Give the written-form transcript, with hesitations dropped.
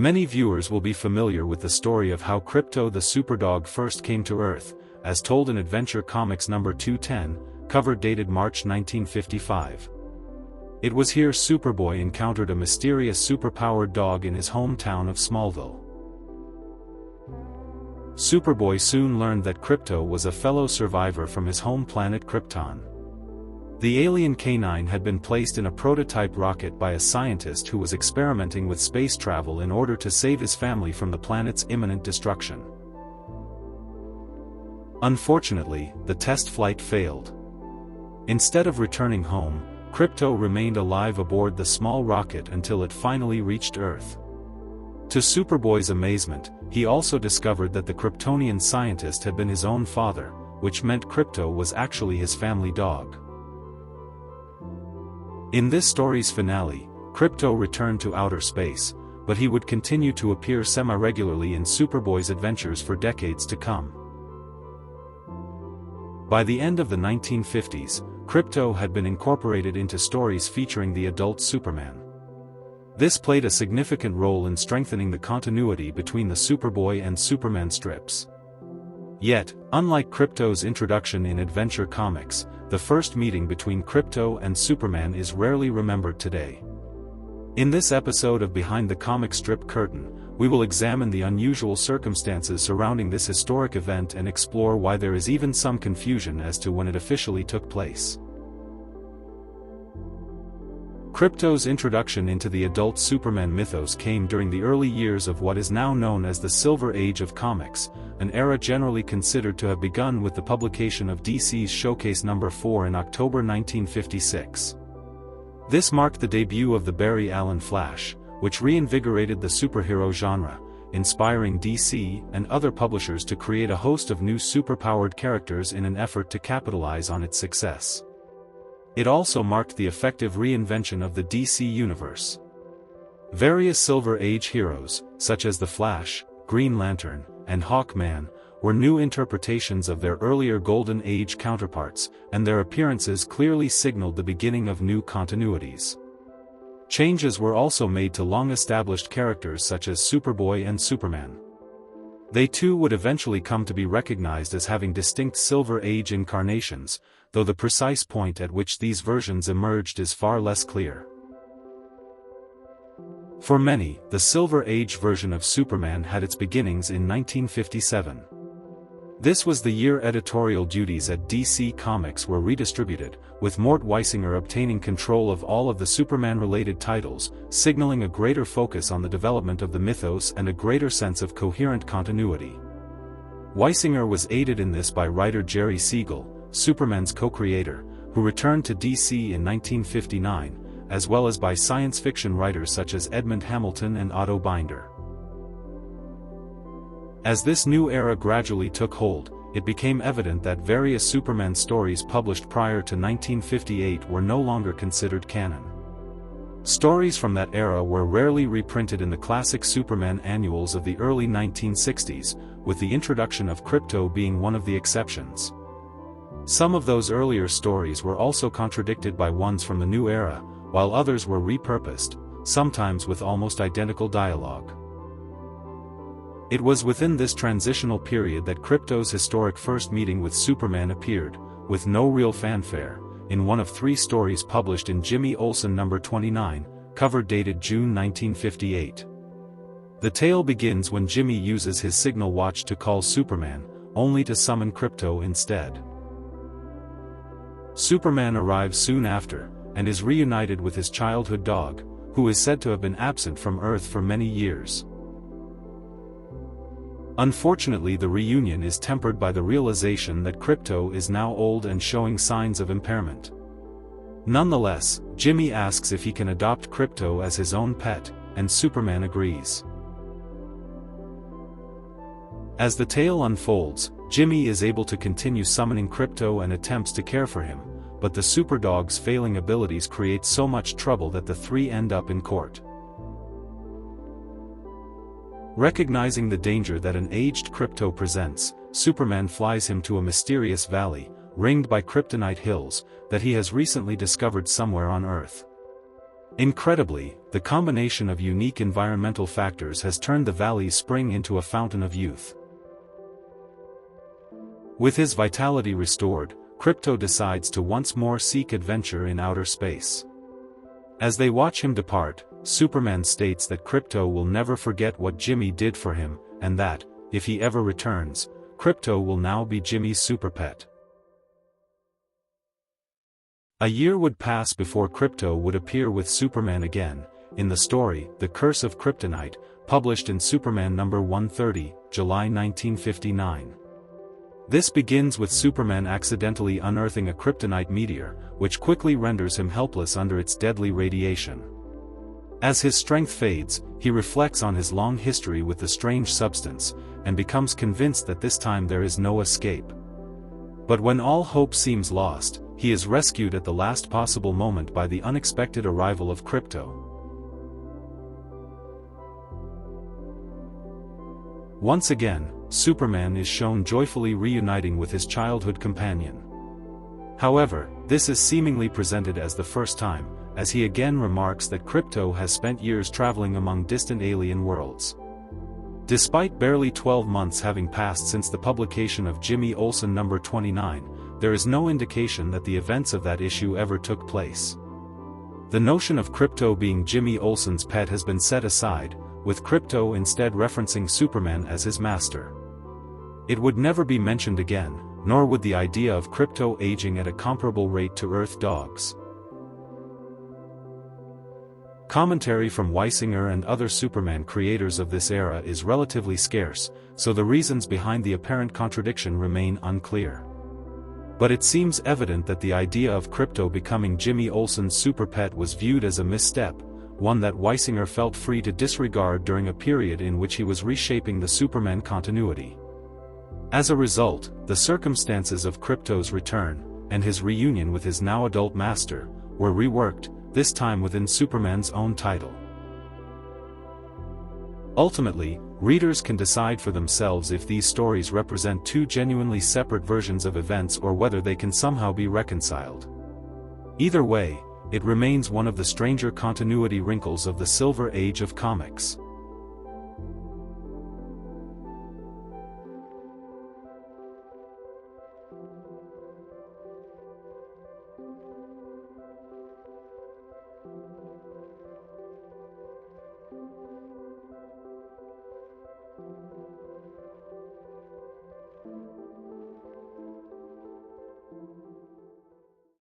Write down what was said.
Many viewers will be familiar with the story of how Krypto the Superdog first came to Earth, as told in Adventure Comics number 210, cover dated March 1955. It was here Superboy encountered a mysterious superpowered dog in his hometown of Smallville. Superboy soon learned that Krypto was a fellow survivor from his home planet Krypton. The alien canine had been placed in a prototype rocket by a scientist who was experimenting with space travel in order to save his family from the planet's imminent destruction. Unfortunately, the test flight failed. Instead of returning home, Krypto remained alive aboard the small rocket until it finally reached Earth. To Superboy's amazement, he also discovered that the Kryptonian scientist had been his own father, which meant Krypto was actually his family dog. In this story's finale, Krypto returned to outer space, but he would continue to appear semi-regularly in Superboy's adventures for decades to come. By the end of the 1950s, Krypto had been incorporated into stories featuring the adult Superman. This played a significant role in strengthening the continuity between the Superboy and Superman strips. Yet, unlike Krypto's introduction in Adventure Comics, the first meeting between Krypto and Superman is rarely remembered today. In this episode of Behind the Comic Strip Curtain, we will examine the unusual circumstances surrounding this historic event and explore why there is even some confusion as to when it officially took place. Krypto's introduction into the adult Superman mythos came during the early years of what is now known as the Silver Age of Comics, an era generally considered to have begun with the publication of DC's Showcase No. 4 in October 1956. This marked the debut of the Barry Allen Flash, which reinvigorated the superhero genre, inspiring DC and other publishers to create a host of new superpowered characters in an effort to capitalize on its success. It also marked the effective reinvention of the DC universe. Various Silver Age heroes, such as the Flash, Green Lantern, and Hawkman, were new interpretations of their earlier Golden Age counterparts, and their appearances clearly signaled the beginning of new continuities. Changes were also made to long-established characters such as Superboy and Superman. They too would eventually come to be recognized as having distinct Silver Age incarnations, though the precise point at which these versions emerged is far less clear. For many, the Silver Age version of Superman had its beginnings in 1957. This was the year editorial duties at DC Comics were redistributed, with Mort Weisinger obtaining control of all of the Superman-related titles, signaling a greater focus on the development of the mythos and a greater sense of coherent continuity. Weisinger was aided in this by writer Jerry Siegel, Superman's co-creator, who returned to DC in 1959, as well as by science fiction writers such as Edmund Hamilton and Otto Binder. As this new era gradually took hold, it became evident that various Superman stories published prior to 1958 were no longer considered canon. Stories from that era were rarely reprinted in the classic Superman annuals of the early 1960s, with the introduction of Krypto being one of the exceptions. Some of those earlier stories were also contradicted by ones from the new era, while others were repurposed, sometimes with almost identical dialogue. It was within this transitional period that Krypto's historic first meeting with Superman appeared, with no real fanfare, in one of 3 stories published in Jimmy Olsen No. 29, cover dated June 1958. The tale begins when Jimmy uses his signal watch to call Superman, only to summon Krypto instead. Superman arrives soon after, and is reunited with his childhood dog, who is said to have been absent from Earth for many years. Unfortunately, the reunion is tempered by the realization that Krypto is now old and showing signs of impairment. Nonetheless, Jimmy asks if he can adopt Krypto as his own pet, and Superman agrees. As the tale unfolds, Jimmy is able to continue summoning Krypto and attempts to care for him, but the Superdog's failing abilities create so much trouble that the 3 end up in court. Recognizing the danger that an aged Krypto presents, Superman flies him to a mysterious valley, ringed by kryptonite hills, that he has recently discovered somewhere on Earth. Incredibly, the combination of unique environmental factors has turned the valley's spring into a fountain of youth. With his vitality restored, Krypto decides to once more seek adventure in outer space. As they watch him depart, Superman states that Krypto will never forget what Jimmy did for him, and that, if he ever returns, Krypto will now be Jimmy's super pet. A year would pass before Krypto would appear with Superman again, in the story, The Curse of Kryptonite, published in Superman number 130, July 1959. This begins with Superman accidentally unearthing a kryptonite meteor, which quickly renders him helpless under its deadly radiation. As his strength fades, he reflects on his long history with the strange substance, and becomes convinced that this time there is no escape. But when all hope seems lost, he is rescued at the last possible moment by the unexpected arrival of Krypto. Once again, Superman is shown joyfully reuniting with his childhood companion. However, this is seemingly presented as the first time, as he again remarks that Krypto has spent years traveling among distant alien worlds. Despite barely 12 months having passed since the publication of Jimmy Olsen number 29, there is no indication that the events of that issue ever took place. The notion of Krypto being Jimmy Olsen's pet has been set aside, with Krypto instead referencing Superman as his master. It would never be mentioned again, nor would the idea of Krypto aging at a comparable rate to Earth dogs. Commentary from Weisinger and other Superman creators of this era is relatively scarce, so the reasons behind the apparent contradiction remain unclear. But it seems evident that the idea of Krypto becoming Jimmy Olsen's super pet was viewed as a misstep, one that Weisinger felt free to disregard during a period in which he was reshaping the Superman continuity. As a result, the circumstances of Krypto's return, and his reunion with his now adult master, were reworked, this time within Superman's own title. Ultimately, readers can decide for themselves if these stories represent two genuinely separate versions of events or whether they can somehow be reconciled. Either way, it remains one of the stranger continuity wrinkles of the Silver Age of comics.